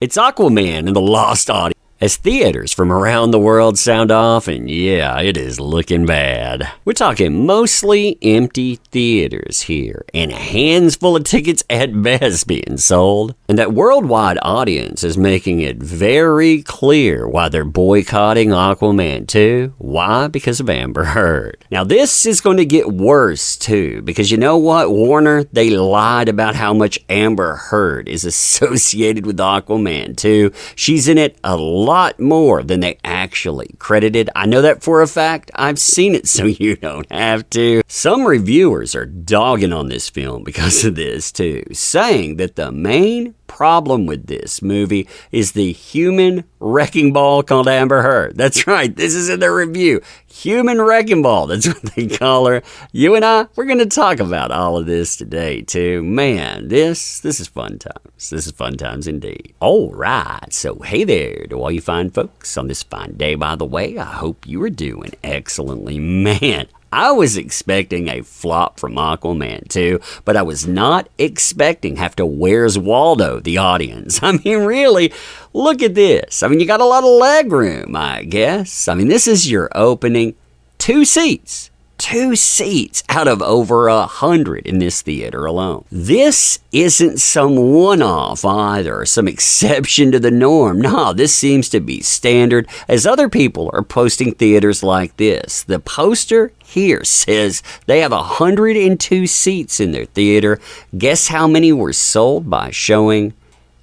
It's Aquaman and the Lost Audience. As theaters from around the world sound off, and yeah, it is looking bad. We're talking mostly empty theaters here, and hands full of tickets at best being sold. And that worldwide audience is making it very clear why they're boycotting Aquaman 2. Why? Because of Amber Heard. Now this is going to get worse too, because you know what, Warner? They lied about how much Amber Heard is associated with Aquaman 2. She's in it a lot more than they actually credited. I know that for a fact. I've seen it, so you don't have to. Some reviewers are dogging on this film because of this too, saying that the main problem with this movie is the human wrecking ball called Amber Heard. That's right, this is in the review. Human wrecking ball, that's what they call her. You and I, we're going to talk about all of this today too. Man, this is fun times. This is fun times indeed. All right, so hey there to all you fine folks on this fine day, by the way. I hope you are doing excellently. Man, I was expecting a flop from Aquaman 2, but I was not expecting have to Where's Waldo the audience. I mean, really, look at this. I mean, you got a lot of leg room, I guess. I mean, this is your opening. 2 seats. 2 seats out of over 100 in this theater alone. This isn't some one-off either, some exception to the norm. No, this seems to be standard, as other people are posting theaters like this. The poster here says they have 102 seats in their theater. Guess how many were sold by showing?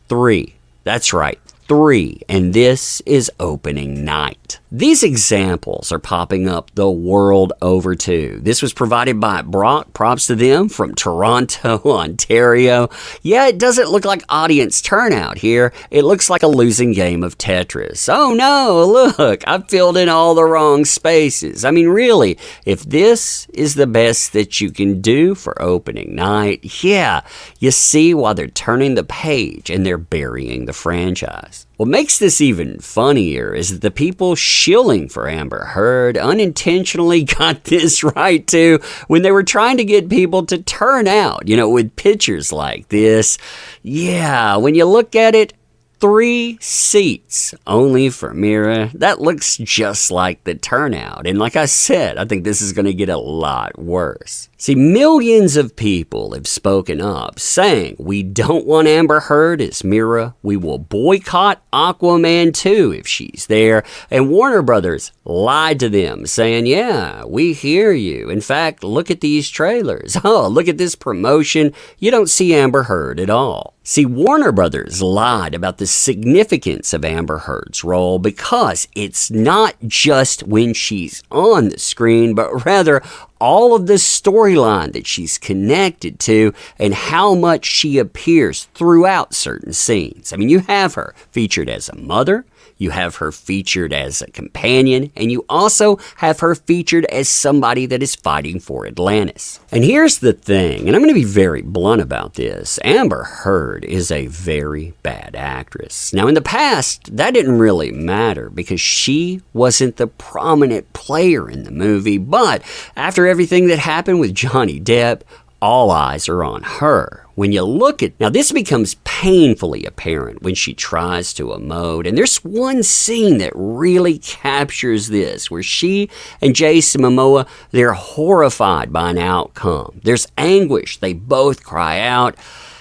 3. That's right, 3, and this is opening night. These examples are popping up the world over too. This was provided by Brock, props to them, from Toronto, Ontario. Yeah, it doesn't look like audience turnout here. It looks like a losing game of Tetris. Oh no, look, I've filled in all the wrong spaces. I mean, really, if this is the best that you can do for opening night, yeah, you see why they're turning the page and they're burying the franchise. What makes this even funnier is that the people shilling for Amber Heard unintentionally got this right too when they were trying to get people to turn out, with pictures like this. Yeah, when you look at it, 3 seats only for Mira. That looks just like the turnout. And like I said, I think this is going to get a lot worse. See, millions of people have spoken up saying we don't want Amber Heard as Mira. We will boycott Aquaman 2 if she's there. And Warner Brothers lied to them saying, yeah, we hear you. In fact, look at these trailers. Oh, look at this promotion. You don't see Amber Heard at all. See, Warner Brothers lied about the significance of Amber Heard's role because it's not just when she's on the screen, but rather all of the storyline that she's connected to and how much she appears throughout certain scenes. I mean, you have her featured as a mother, you have her featured as a companion, and you also have her featured as somebody that is fighting for Atlantis. And here's the thing, and I'm going to be very blunt about this. Amber Heard is a very bad actress. Now, in the past, that didn't really matter because she wasn't the prominent player in the movie, but after everything that happened with Johnny Depp, all eyes are on her. When you look at, now this becomes painfully apparent when she tries to emote, and there's one scene that really captures this, where she and Jason Momoa, they're horrified by an outcome. There's anguish, they both cry out.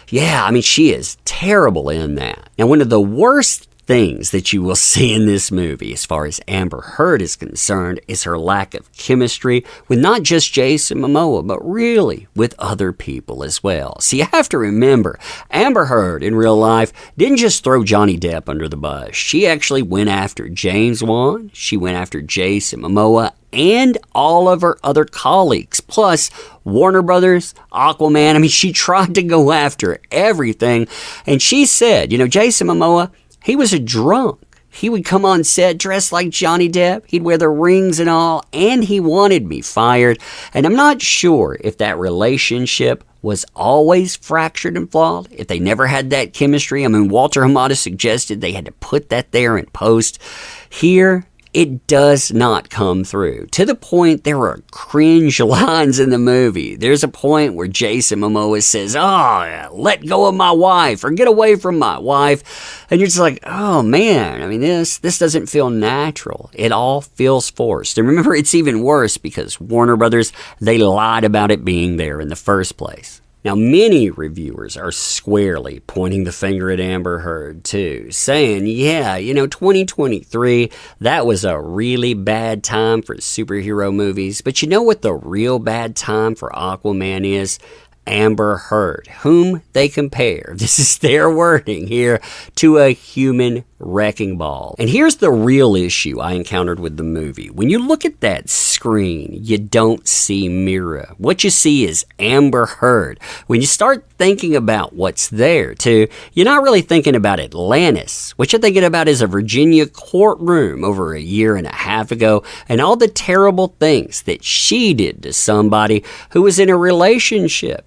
Yeah, I mean, she is terrible in that. Now, one of the worst things that you will see in this movie as far as Amber Heard is concerned is her lack of chemistry with not just Jason Momoa, but really with other people as well. So you have to remember, Amber Heard in real life didn't just throw Johnny Depp under the bus. She actually went after James Wan, she went after Jason Momoa, and all of her other colleagues, plus Warner Brothers, Aquaman. I mean, she tried to go after everything, and she said, Jason Momoa, he was a drunk. He would come on set dressed like Johnny Depp. He'd wear the rings and all, and he wanted me fired. And I'm not sure if that relationship was always fractured and flawed, if they never had that chemistry. I mean, Walter Hamada suggested they had to put that there in post. Here, it does not come through. To the point there are cringe lines in the movie. There's a point where Jason Momoa says, "Oh, let go of my wife," or "get away from my wife." And you're just like, oh man, I mean, this doesn't feel natural. It all feels forced. And remember, it's even worse because Warner Brothers, they lied about it being there in the first place. Now, many reviewers are squarely pointing the finger at Amber Heard, too, saying, yeah, 2023, that was a really bad time for superhero movies. But you know what the real bad time for Aquaman is? Amber Heard, whom they compare, this is their wording here, to a human wrecking ball. And here's the real issue I encountered with the movie. When you look at that screen, you don't see Mira. What you see is Amber Heard. When you start thinking about what's there, too, you're not really thinking about Atlantis. What you're thinking about is a Virginia courtroom over a year and a half ago and all the terrible things that she did to somebody who was in a relationship.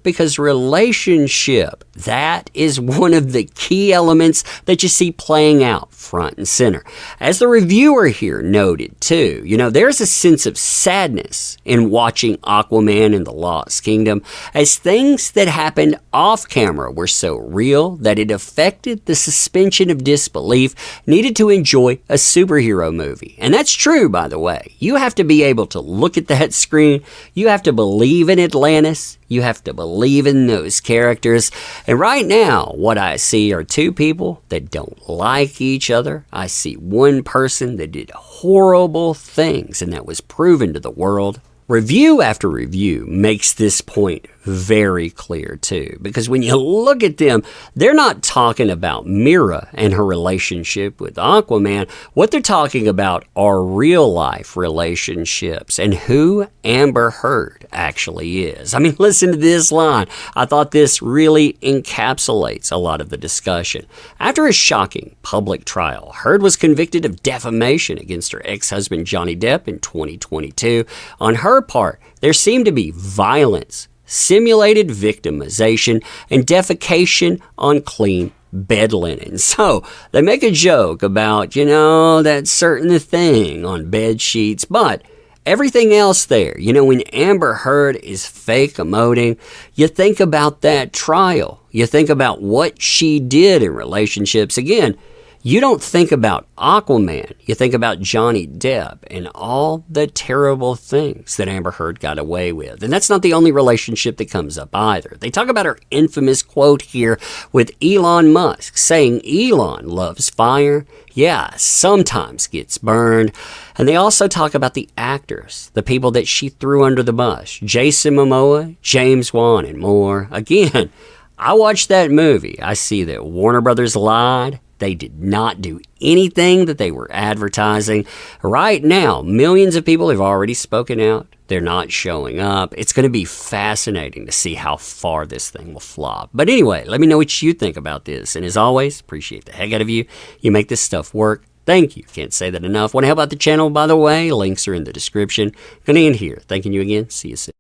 Because relationship, that is one of the key elements that you see playing out front and center. As the reviewer here noted, too, there's a sense of sadness in watching Aquaman and the Lost Kingdom, as things that happened off camera were so real that it affected the suspension of disbelief needed to enjoy a superhero movie. And that's true, by the way. You have to be able to look at that screen. You have to believe in Atlantis. You have to believe in those characters. And right now, what I see are two people that don't like each other. I see one person that did horrible things, and that was proven to the world. Review after review makes this point very clear too, because when you look at them, they're not talking about Mira and her relationship with Aquaman. What they're talking about are real life relationships and who Amber Heard actually is. I mean, listen to this line. I thought this really encapsulates a lot of the discussion. After a shocking public trial, Heard was convicted of defamation against her ex-husband Johnny Depp in 2022. On her part, there seemed to be violence, simulated victimization, and defecation on clean bed linen. So they make a joke about, that certain thing on bed sheets, but everything else there, when Amber Heard is fake emoting, you think about that trial. You think about what she did in relationships. Again, you don't think about Aquaman. You think about Johnny Depp and all the terrible things that Amber Heard got away with. And that's not the only relationship that comes up either. They talk about her infamous quote here with Elon Musk, saying Elon loves fire. Yeah, sometimes gets burned. And they also talk about the actors, the people that she threw under the bus. Jason Momoa, James Wan, and more. Again, I watched that movie. I see that Warner Brothers lied. They did not do anything that they were advertising. Right now, millions of people have already spoken out. They're not showing up. It's going to be fascinating to see how far this thing will flop. But anyway, let me know what you think about this. And as always, appreciate the heck out of you. You make this stuff work. Thank you. Can't say that enough. Want to help out the channel, by the way? Links are in the description. Going to end here. Thanking you again. See you soon.